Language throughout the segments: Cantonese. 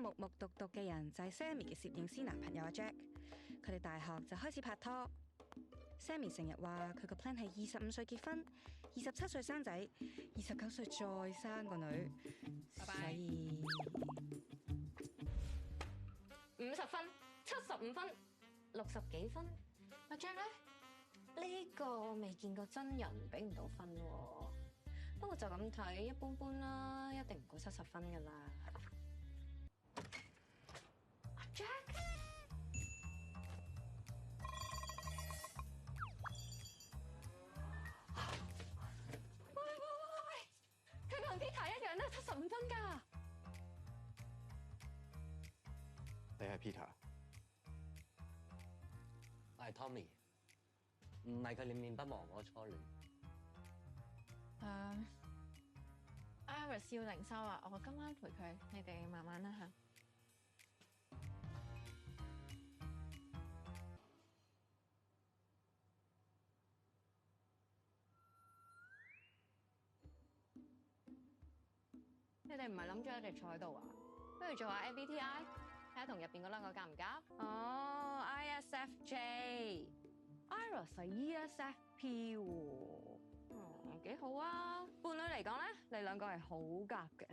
木木獨獨嘅人就係 Sammy 嘅攝影師男朋友阿 Jack， 佢哋大學就開始拍拖。Sammy 成日話佢個 plan 係25歲結婚，27歲生仔，29歲再生個女。拜拜。所以50分、75分、60幾分，阿 Jack 咧呢個未見過真人，俾唔到分喎。不過就咁睇，一般般啦，一定唔過70分噶啦。阿 Jack， 喂，佢同 Peter 一樣都係75分㗎。你係 Peter， 我係 Tommy， 唔係佢念念不忘我初戀。Iris 要零收啊！我今晚陪佢，你哋慢慢啦嚇。你哋唔係諗住一直坐喺度啊？不如做下 MBTI，睇下同入邊嗰兩個夾唔夾？哦 ，ISFJ，Iris 係 ESFP 喎，幾好啊！伴侶嚟講咧，你兩個係好夾嘅。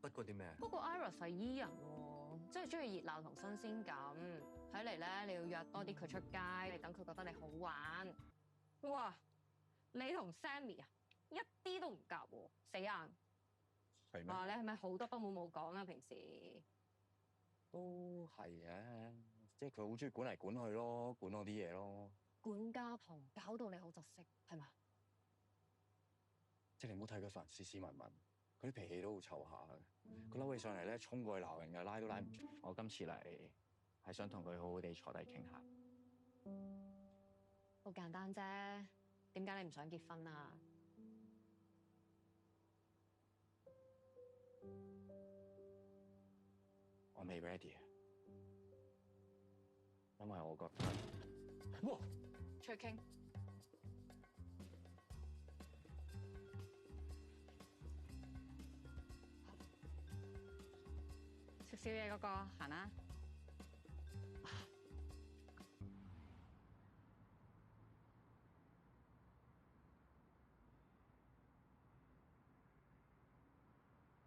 不過啲咩？不過 Iris 係 E 人喎，即係中意熱鬧同新鮮感。睇嚟咧，你要約多啲佢出街，你等佢覺得你好玩。哇！你同 Sammy 啊，一啲都唔夾喎，死硬！係咩？哇！你係咪好多不滿冇講啊？平時都係嘅，即係佢好中意管嚟管去咯，管我啲嘢咯。管家婆搞到你好窒息，係嘛？即係你唔好睇佢凡斯斯文文，佢啲脾氣都好臭下嘅。佢嬲起上嚟咧，衝過去鬧人嘅，拉都拉唔住。我今次嚟係想同佢好好地坐低傾下。好簡單啫，點解你唔想結婚啊？我未 ready 啊，因為我覺得，哇！出去傾。食宵夜嗰個行啦。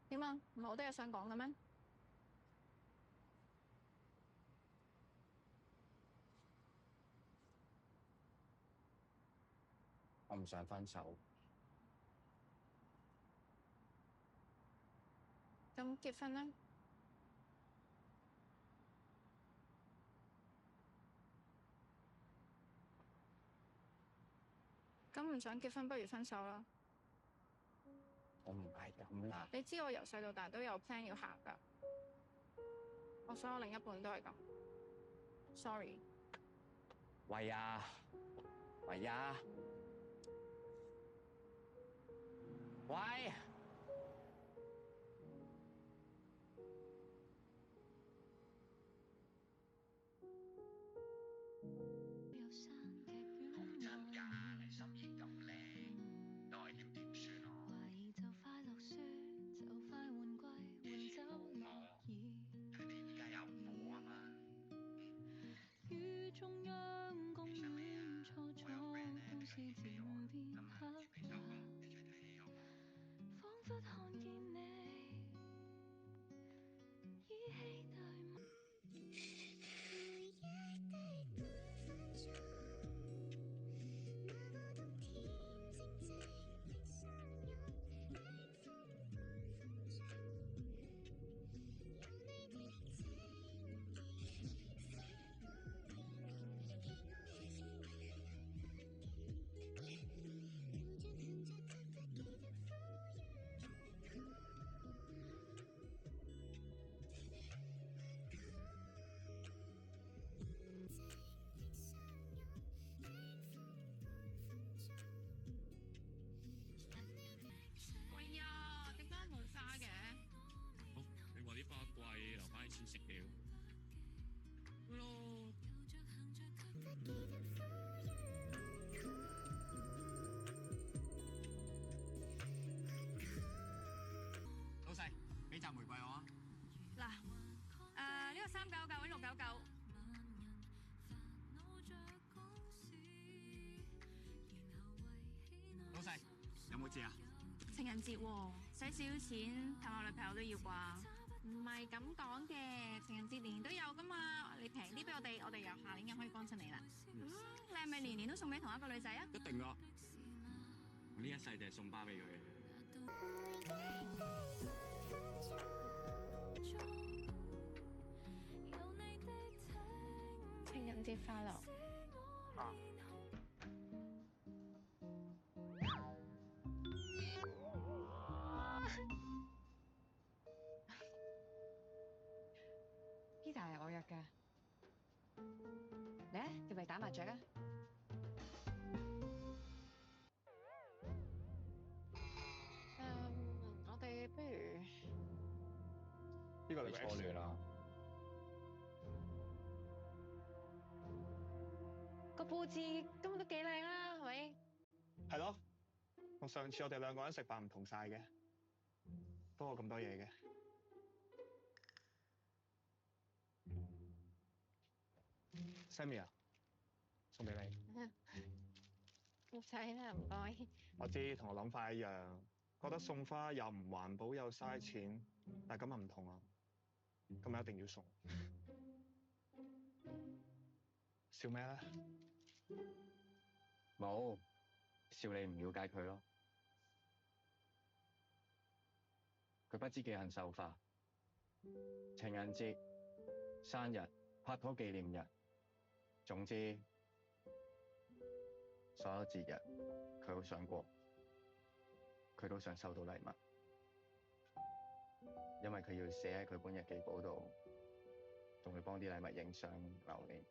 點啊？唔係我都有想講嘅咩？我唔想分手。咁結婚啦？咁唔想結婚，不如分手啦。我唔係咁啦。你知我由細到大都有 plan 要行㗎，我想我另一半都係咁。Sorry。喂啊！喂啊！喂！講真㗎，你心意咁靚，都係要點算啊？佢哋而家有火啊嘛。其實你啊，我有 friend 咧，佢戲飛喎，咁啊，準備收工一齊睇戲好唔好？節啊？情人節喎，使少少錢氹下女朋友都要啩？唔係咁講嘅，情人節年年都有噶嘛。你平啲俾我哋由下年又可以幫襯你啦。你係咪年年都送俾同一個女仔啊？一定噶，我呢一世就係送花俾佢。情人節快樂！啊！Peter 係我約嘅，嚟啊，入嚟打麻雀啊！我哋不如呢個你初戀啦，個佈置根本都幾靚啦，係咪？係咯，同上次我哋兩個人食飯唔同晒嘅，多我咁多嘢嘅。Sammy 啊，送俾你。唔使啦，唔該。我知同我諗法一樣，覺得送花又唔環保又嘥錢，但係今日唔同啊，今日一定要送。笑咩咧？冇笑你唔了解佢咯。佢不知幾恨繡花，情人節、生日、拍拖紀念日，總之所有節日佢都想過，佢都想收到禮物，因為佢要寫喺佢本日記簿度，仲要幫啲禮物影相留念。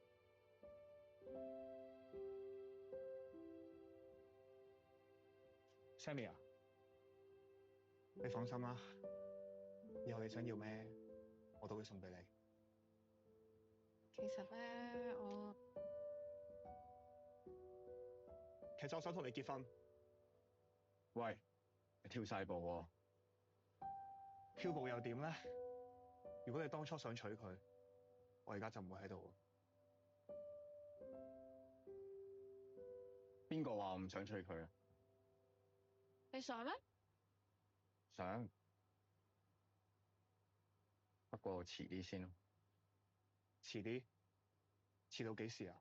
Sammy 啊，你放心啦，以後你想要咩，我都會送俾你。其實咧，其實我想同你結婚，喂，你跳晒步喎！跳步又點咧？如果你當初想娶佢，我而家就唔會喺度。邊個話我唔想娶佢啊？你想咩？想，不過遲啲先咯。遲啲？遲到幾時啊？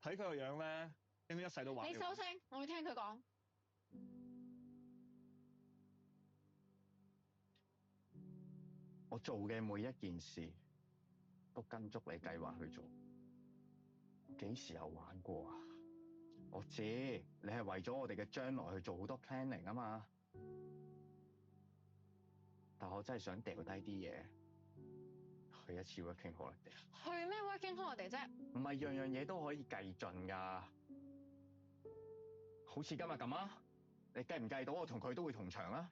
睇佢個樣咧，應該一世都玩。你收聲，我會聽佢講。我做嘅每一件事都跟足你計劃去做，幾時有玩過啊？我知你係為咗我哋嘅將來去做好多 planning 啊嘛，但我真係想掉低啲嘢，去一次 working holiday。去咩 working holiday 啫？唔係樣樣嘢都可以計盡㗎，好似今日咁啊！你計唔計到我同佢都會同場啊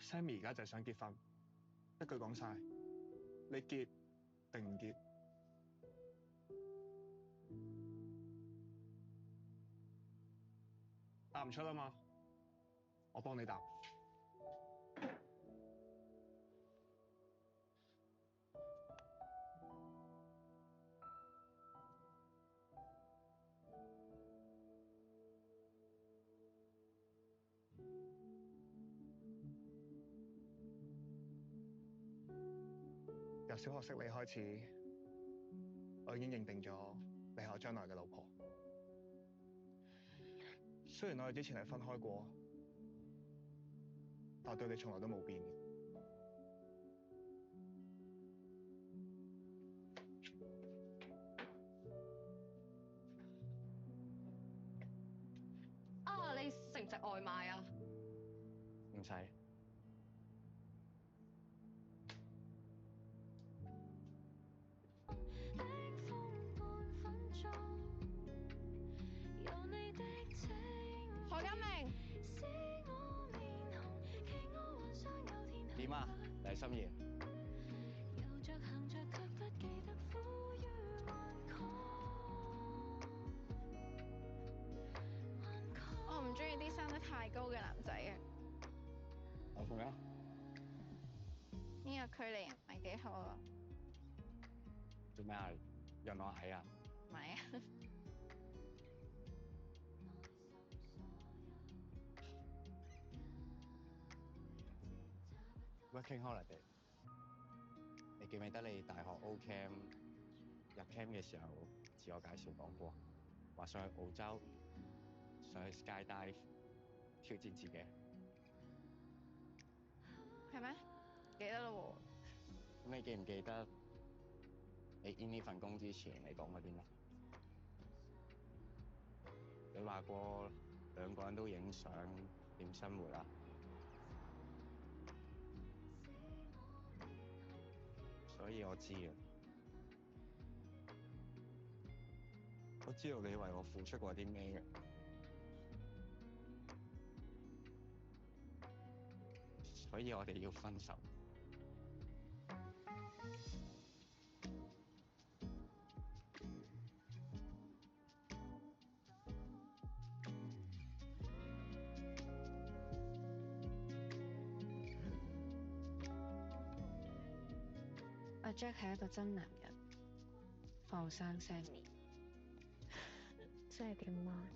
？Sammy 而家就係想結婚，一句講晒，你結定唔結？答唔出啊嘛，我幫你答。由小學識你開始，我已經認定咗你係我將來嘅老婆。雖然我哋之前係分開過，但我對你從來都冇變。啊，你食唔食外賣啊？唔使。何家明，點啊？黎心怡，我唔中意啲生得太高嘅男仔嘅，我做咩啊？呢個距離唔係幾好啊。做咩啊？讓我矮啊？咪啊？Working holiday，你記唔記得你大學 O Camp 入 Camp 嘅時候自我介紹講過，話想去澳洲，想去 skydive 挑戰自己。係咩？記得咯咁你記唔記得你 in 呢份工之前你講過啲咩？你話過兩個人都影相點生活啊？所以我知啊，我知道你為我付出過啲咩嘅，所以我哋要分手。阿 Jack 係一個真男人，放生 Sammy，即係點啊？